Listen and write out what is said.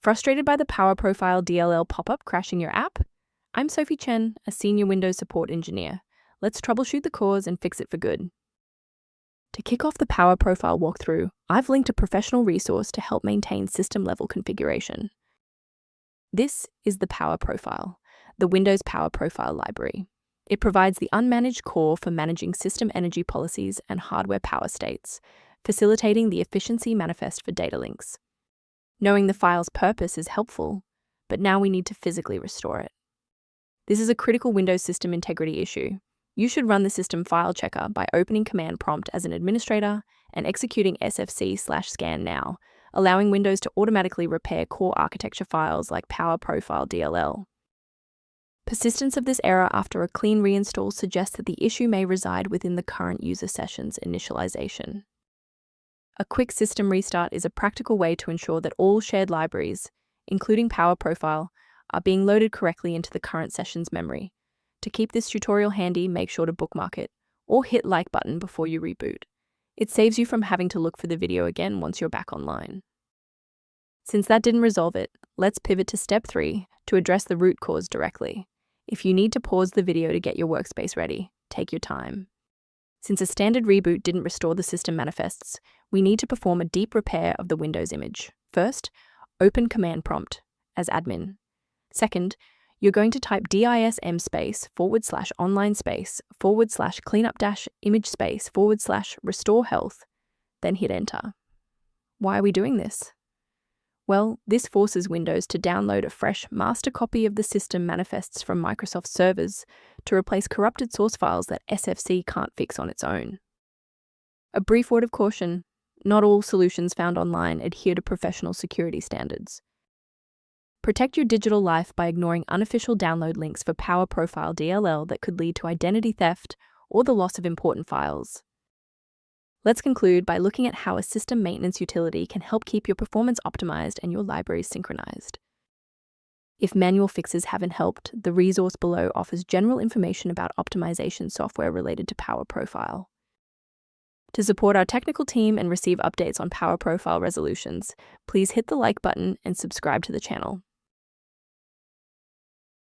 Frustrated by the Powprof.dll pop-up crashing your app? I'm Sophie Chen, a senior Windows support engineer. Let's troubleshoot the cause and fix it for good. To kick off the Power Profile walkthrough, I've linked a professional resource to help maintain system-level configuration. This is the Power Profile, the Windows Power Profile library. It provides the unmanaged core for managing system energy policies and hardware power states, facilitating the efficiency manifest for data links. Knowing the file's purpose is helpful, but now we need to physically restore it. This is a critical Windows system integrity issue. You should run the system file checker by opening Command Prompt as an administrator and executing sfc/scan now, allowing Windows to automatically repair core architecture files like Powprof.dll. Persistence of this error after a clean reinstall suggests that the issue may reside within the current user session's initialization. A quick system restart is a practical way to ensure that all shared libraries, including Powprof, are being loaded correctly into the current session's memory. To keep this tutorial handy, make sure to bookmark it or hit like button before you reboot. It saves you from having to look for the video again once you're back online. Since that didn't resolve it, let's pivot to step 3 to address the root cause directly. If you need to pause the video to get your workspace ready, take your time. Since a standard reboot didn't restore the system manifests, we need to perform a deep repair of the Windows image. First, open Command Prompt as admin. Second, you're going to type dism/online//cleanup-image/restore health, then hit enter. Why are we doing this? Well, this forces Windows to download a fresh master copy of the system manifests from Microsoft servers to replace corrupted source files that SFC can't fix on its own. A brief word of caution: not all solutions found online adhere to professional security standards. Protect your digital life by ignoring unofficial download links for Powprof.dll that could lead to identity theft or the loss of important files. Let's conclude by looking at how a system maintenance utility can help keep your performance optimized and your libraries synchronized. If manual fixes haven't helped, the resource below offers general information about optimization software related to Powprof. To support our technical team and receive updates on Powprof resolutions, please hit the like button and subscribe to the channel.